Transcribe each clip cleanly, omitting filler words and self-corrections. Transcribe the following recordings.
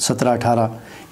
17-18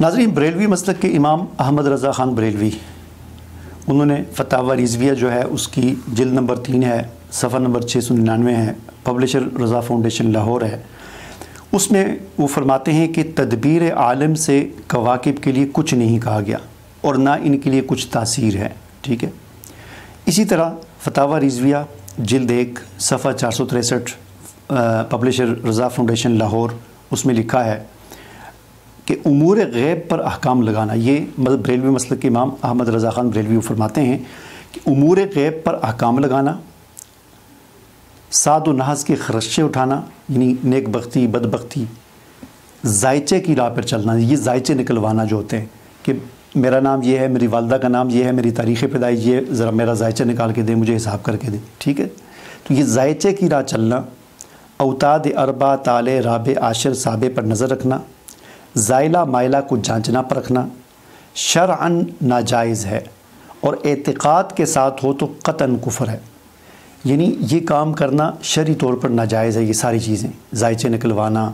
ناظرین، بریلوی مسلک کے امام احمد رضا خان بریلوی، انہوں نے فتاوی رضویہ جو ہے اس کی جلد نمبر 3 ہے، صفحہ نمبر 699 ہے، پبلشر رضا فاؤنڈیشن لاہور ہے، اس میں وہ فرماتے ہیں کہ تدبیر عالم سے کواکب کے لیے کچھ نہیں کہا گیا اور نہ ان کے لیے کچھ تاثیر ہے، ٹھیک ہے۔ اسی طرح فتاوی رضویہ جلد 1 صفحہ 463 پبلشر رضا فاؤنڈیشن لاہور، اس میں لکھا ہے کہ امور غیب پر احکام لگانا، یہ بریلوی مسلک کے امام احمد رضا خان بریلوی فرماتے ہیں کہ امور غیب پر احکام لگانا، سعد و نحس کے خرچے اٹھانا، یعنی نیک بختی بدبختی، ذائچے کی راہ پر چلنا، یہ ذائچے نکلوانا جو ہوتے ہیں کہ میرا نام یہ ہے، میری والدہ کا نام یہ ہے، میری تاریخ پیدائش یہ ہے، ذرا میرا ذائچہ نکال کے دیں، مجھے حساب کر کے دیں، ٹھیک ہے۔ تو یہ ذائچے کی راہ چلنا، اوتاد اربع تالے رابع عاشر سابع پر نظر رکھنا، زائلہ مائلہ کو جانچنا پرکھنا شرعاً ناجائز ہے اور اعتقاد کے ساتھ ہو تو قطعاً کفر ہے، یعنی یہ کام کرنا شرعی طور پر ناجائز ہے۔ یہ ساری چیزیں ذائچے نکلوانا،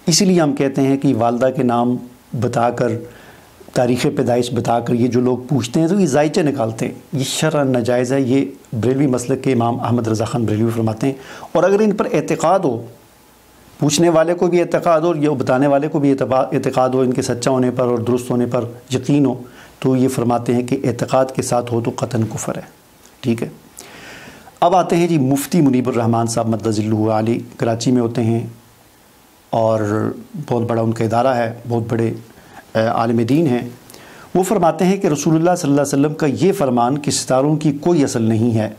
اسی لیے ہم کہتے ہیں کہ والدہ کے نام بتا کر، تاریخ پیدائش بتا کر یہ جو لوگ پوچھتے ہیں تو یہ ذائچے نکالتے ہیں، یہ شرعاً ناجائز ہے۔ یہ بریلوی مسلک کے امام احمد رضا خان بریلوی فرماتے ہیں، اور اگر ان پر اعتقاد ہو، پوچھنے والے کو بھی اعتقاد ہو اور یہ بتانے والے کو بھی اعتقاد ہو ان کے سچا ہونے پر اور درست ہونے پر یقین ہو، تو یہ فرماتے ہیں کہ اعتقاد کے ساتھ ہو تو قطعاً کفر ہے، ٹھیک ہے۔ اب آتے ہیں جی مفتی منیب الرحمان صاحب مدد ذلہ علی، کراچی میں ہوتے ہیں اور بہت بڑا ان کا ادارہ ہے، بہت بڑے عالم دین ہیں۔ وہ فرماتے ہیں کہ رسول اللہ صلی اللہ علیہ وسلم کا یہ فرمان کہ ستاروں کی کوئی اصل نہیں ہے،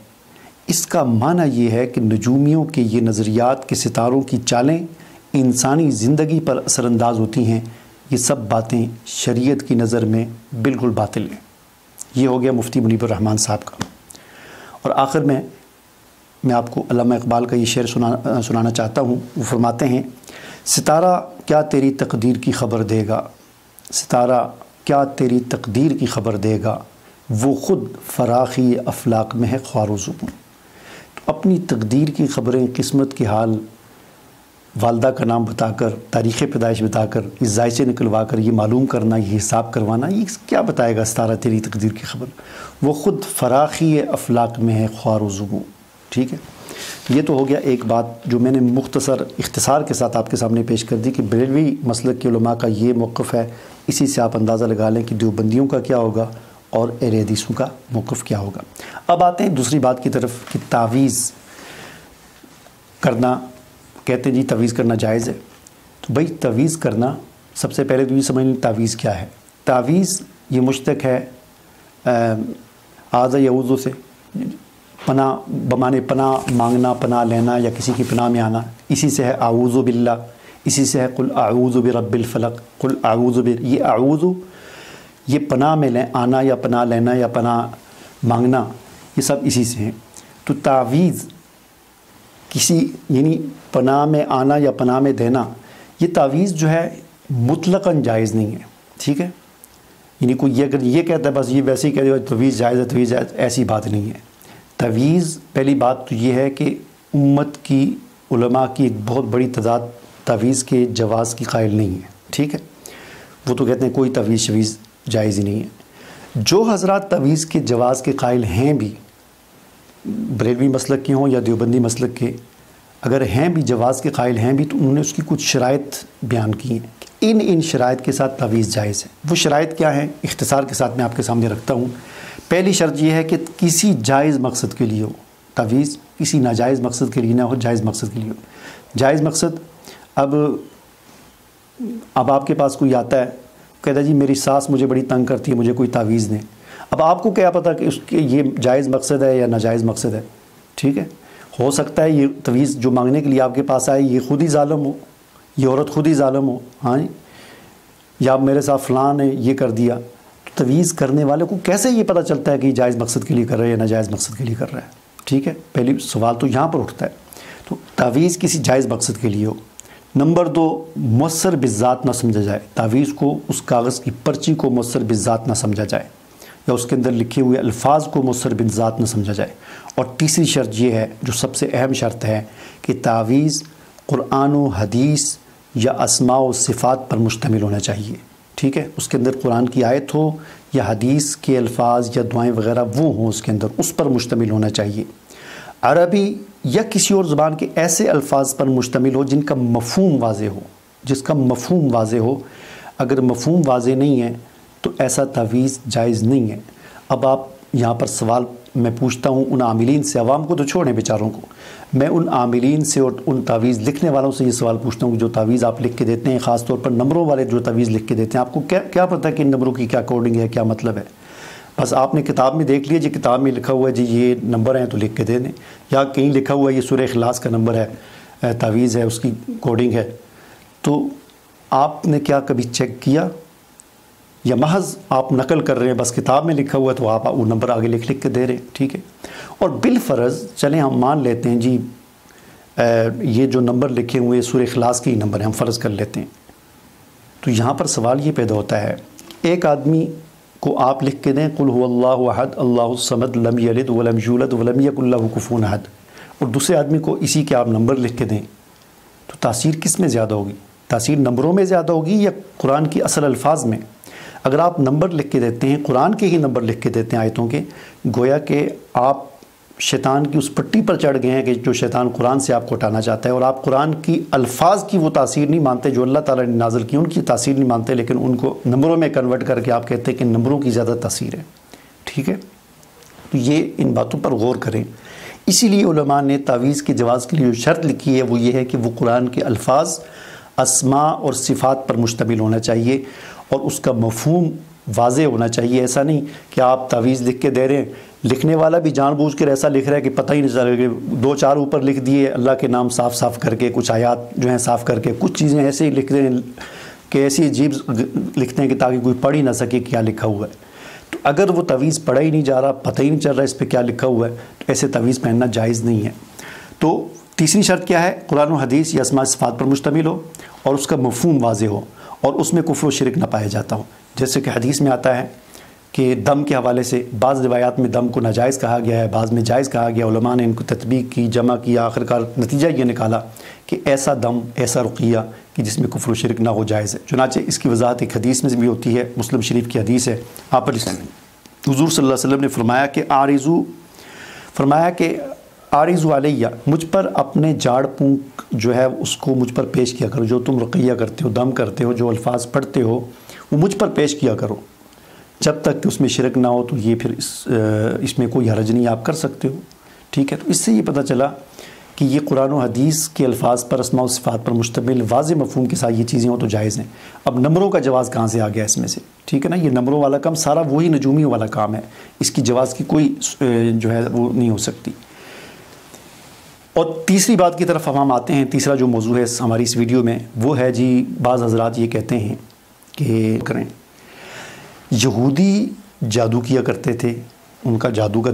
اس کا معنی یہ ہے کہ نجومیوں کے یہ نظریات کہ ستاروں کی چالیں انسانی زندگی پر اثر انداز ہوتی ہیں، یہ سب باتیں شریعت کی نظر میں بالکل باطل ہیں۔ یہ ہو گیا مفتی منیب الرحمان صاحب کا۔ اور آخر میں آپ کو علامہ اقبال کا یہ شعر سنانا چاہتا ہوں۔ وہ فرماتے ہیں، ستارہ کیا تیری تقدیر کی خبر دے گا، ستارہ کیا تیری تقدیر کی خبر دے گا، وہ خود فراخی افلاق میں ہے خوار و زبون۔ تو اپنی تقدیر کی خبریں، قسمت کی حال، والدہ کا نام بتا کر، تاریخ پیدائش بتا کر، اس ذائچے نکلوا کر یہ معلوم کرنا، یہ حساب کروانا، یہ کیا بتائے گا ستارہ تیری تقدیر کی خبر، وہ خود فراخی افلاق میں ہے خوار و زبون، ٹھیک ہے۔ یہ تو ہو گیا ایک بات جو میں نے مختصر اختصار کے ساتھ آپ کے سامنے پیش کر دی کہ بریلوی مسلک کے علماء کا یہ موقف ہے۔ اسی سے آپ اندازہ لگا لیں کہ دیوبندیوں کا کیا ہوگا اور اہل حدیثوں کا موقف کیا ہوگا۔ اب آتے ہیں دوسری بات کی طرف کہ تعویذ کرنا، کہتے ہیں جی تعویذ کرنا جائز ہے۔ تو بھائی تعویذ کرنا، سب سے پہلے تو یہ سمجھ لیں تعویذ کیا ہے۔ تعویذ یہ مشتق ہے اعوذ یعوذ سے، پناہ بمانے پناہ مانگنا، پناہ لینا یا کسی کی پناہ میں آنا، اسی سے ہے اعوذ باللہ، اسی سے ہے قل اعوذ برب الفلق، قل اعوذ یہ اعوذ، یہ پناہ میں آنا یا پناہ لینا یا پناہ مانگنا، یہ سب اسی سے ہیں۔ تو تعویذ کسی یعنی پناہ میں آنا یا پناہ میں دینا، یہ تعویذ جو ہے مطلقاً جائز نہیں ہے، ٹھیک ہے۔ یعنی کوئی یہ اگر یہ کہتا ہے بس یہ ویسے ہی کہہ دے تعویذ جائز ہے، تعویذ جائز، ایسی بات نہیں ہے۔ تعویذ پہلی بات تو یہ ہے کہ امت کی علماء کی ایک بہت بڑی تعداد تعویذ کے جواز کی قائل نہیں ہے، ٹھیک ہے۔ وہ تو کہتے ہیں کوئی تعویذ شویذ جائز ہی نہیں ہے۔ جو حضرات تعویذ کے جواز کے قائل ہیں بھی، بریلوی مسلک کے ہوں یا دیوبندی مسلک کے، اگر ہیں بھی جواز کے قائل ہیں بھی، تو انہوں نے اس کی کچھ شرائط بیان کی ہیں کہ ان شرائط کے ساتھ تعویذ جائز ہے۔ وہ شرائط کیا ہیں، اختصار کے ساتھ میں آپ کے سامنے رکھتا ہوں۔ پہلی شرط یہ ہے کہ کسی جائز مقصد کے لیے ہو، تعویذ کسی ناجائز مقصد کے لیے نہ ہو، جائز مقصد کے لیے ہو۔ جائز مقصد، اب آپ کے پاس کوئی آتا ہے کہتا ہے جی میری ساس مجھے بڑی تنگ کرتی ہے، مجھے کوئی تعویذ دیں۔ اب آپ کو کیا پتہ کہ اس کے یہ جائز مقصد ہے یا ناجائز مقصد ہے، ٹھیک ہے۔ ہو سکتا ہے یہ تعویذ جو مانگنے کے لیے آپ کے پاس آئے یہ خود ہی ظالم ہو، یہ عورت خود ہی ظالم ہو، ہاں جی، یا میرے ساتھ فلاں نے یہ کر دیا۔ تعویذ کرنے والے کو کیسے یہ پتہ چلتا ہے کہ یہ جائز مقصد کے لیے کر رہا ہے یا ناجائز مقصد کے لیے کر رہا ہے، ٹھیک ہے۔ پہلی سوال تو یہاں پر اٹھتا ہے۔ تو تعویذ کسی جائز مقصد کے لیے ہو۔ نمبر 2، مؤثر بالذات نہ سمجھا جائے، تعویذ کو اس کاغذ کی پرچی کو مؤثر بالذات نہ سمجھا جائے، یا اس کے اندر لکھے ہوئے الفاظ کو مؤثر بالذات نہ سمجھا جائے۔ اور تیسری شرط یہ ہے جو سب سے اہم شرط ہے کہ تعویذ قرآن و حدیث یا اسماء و صفات پر مشتمل ہونا چاہیے، ٹھیک ہے، اس کے اندر قرآن کی آیت ہو یا حدیث کے الفاظ یا دعائیں وغیرہ وہ ہوں اس کے اندر، اس پر مشتمل ہونا چاہیے۔ عربی یا کسی اور زبان کے ایسے الفاظ پر مشتمل ہو جن کا مفہوم واضح ہو، جس کا مفہوم واضح ہو۔ اگر مفہوم واضح نہیں ہے تو ایسا تعویذ جائز نہیں ہے۔ اب آپ یہاں پر سوال میں پوچھتا ہوں ان عاملین سے، عوام کو تو چھوڑیں بیچاروں کو، میں ان عاملین سے اور ان تعویذ لکھنے والوں سے یہ سوال پوچھتا ہوں کہ جو تعویذ آپ لکھ کے دیتے ہیں، خاص طور پر نمبروں والے جو تعویذ لکھ کے دیتے ہیں، آپ کو کیا پتہ کہ ان نمبروں کی کیا کوڈنگ ہے، کیا مطلب ہے؟ بس آپ نے کتاب میں دیکھ لیا جی، کتاب میں لکھا ہوا ہے جی یہ نمبر ہیں تو لکھ کے دے دیں، یا کہیں لکھا ہوا ہے یہ سورہ اخلاص کا نمبر ہے، تعویذ ہے، اس کی کوڈنگ ہے، تو آپ نے کیا کبھی چیک کیا؟ یا محض آپ نقل کر رہے ہیں، بس کتاب میں لکھا ہوا ہے تو آپ وہ نمبر آگے لکھ کے دے رہے ہیں، ٹھیک ہے؟ اور بالفرض چلیں ہم مان لیتے ہیں جی یہ جو نمبر لکھے ہوئے سورہ اخلاص کے ہی نمبر ہیں، ہم فرض کر لیتے ہیں، تو یہاں پر سوال یہ پیدا ہوتا ہے، ایک آدمی کو آپ لکھ کے دیں قل هو اللہ احد اللہ الصمد لم یلد ولم یولد ولم یکن لہ کفوا احد، اور دوسرے آدمی کو اسی کے آپ نمبر لکھ کے دیں، تو تاثیر کس میں زیادہ ہوگی؟ تاثیر نمبروں میں زیادہ ہوگی یا قرآن کی اصل الفاظ میں؟ اگر آپ نمبر لکھ کے دیتے ہیں، قرآن کے ہی نمبر لکھ کے دیتے ہیں آیتوں کے، گویا کہ آپ شیطان کی اس پٹی پر چڑھ گئے ہیں کہ جو شیطان قرآن سے آپ کو ہٹانا چاہتا ہے، اور آپ قرآن کی الفاظ کی وہ تاثیر نہیں مانتے جو اللہ تعالیٰ نے نازل کی، ان کی تاثیر نہیں مانتے، لیکن ان کو نمبروں میں کنورٹ کر کے آپ کہتے ہیں کہ نمبروں کی زیادہ تاثیر ہے، ٹھیک ہے؟ تو یہ ان باتوں پر غور کریں۔ اسی لیے علماء نے تعویذ کے جواز کے لیے جو شرط لکھی ہے وہ یہ ہے کہ وہ قرآن کے الفاظ، اسماء اور صفات پر مشتمل ہونا چاہیے اور اس کا مفہوم واضح ہونا چاہیے۔ ایسا نہیں کہ آپ تعویذ لکھ کے دے رہے ہیں، لکھنے والا بھی جان بوجھ کر ایسا لکھ رہا ہے کہ پتہ ہی نہیں چل رہا کہ دو چار اوپر لکھ دیے اللہ کے نام صاف صاف کر کے، کچھ آیات جو ہیں صاف کر کے، کچھ چیزیں ایسے ہی لکھ دیں کہ ایسی عجیب لکھتے ہیں کہ تاکہ کوئی پڑھ ہی نہ سکے کیا لکھا ہوا ہے۔ تو اگر وہ تعویذ پڑھا ہی نہیں جا رہا، پتہ ہی نہیں چل رہا اس پہ کیا لکھا ہوا ہے، تو ایسے تعویذ پہننا جائز نہیں ہے۔ تو تیسری شرط کیا ہے؟ قرآن و حدیث یا اسماء صفات پر مشتمل ہو اور اس کا مفہوم واضح ہو اور اس میں کفر و شرک نہ پایا جاتا ہو۔ جیسے کہ حدیث میں آتا ہے کہ دم کے حوالے سے بعض روایات میں دم کو ناجائز کہا گیا ہے، بعض میں جائز کہا گیا، علماء نے ان کو تطبیق کی، جمع کیا، آخرکار نتیجہ یہ نکالا کہ ایسا دم، ایسا رقیہ کہ جس میں کفر و شرک نہ ہو جائز ہے۔ چنانچہ اس کی وضاحت ایک حدیث میں بھی ہوتی ہے، مسلم شریف کی حدیث ہے، آپ پر حضور صلی اللہ علیہ وسلم نے فرمایا کہ عارضو علیہ، مجھ پر اپنے جھاڑ پونک جو ہے اس کو مجھ پر پیش کیا کرو، جو تم رقیہ کرتے ہو، دم کرتے ہو، جو الفاظ پڑھتے ہو وہ مجھ پر پیش کیا کرو، جب تک کہ اس میں شرک نہ ہو تو یہ پھر اس میں کوئی حرج نہیں، آپ کر سکتے ہو، ٹھیک ہے؟ تو اس سے یہ پتہ چلا کہ یہ قرآن و حدیث کے الفاظ پر، اسماء و صفات پر مشتمل واضح مفہوم کے ساتھ یہ چیزیں ہوں تو جائز ہیں۔ اب نمبروں کا جواز کہاں سے آ گیا اس میں سے؟ ٹھیک ہے نا، یہ نمبروں والا کام سارا وہی نجومیوں والا کام ہے، اس کی جواز کی کوئی جو ہے وہ نہیں ہو سکتی۔ اور تیسری بات کی طرف ہم آتے ہیں، تیسرا جو موضوع ہے ہماری اس ویڈیو میں وہ ہے جی، بعض حضرات یہ کہتے ہیں کہ یہودی جادو کیا کرتے تھے، ان کا جادو کا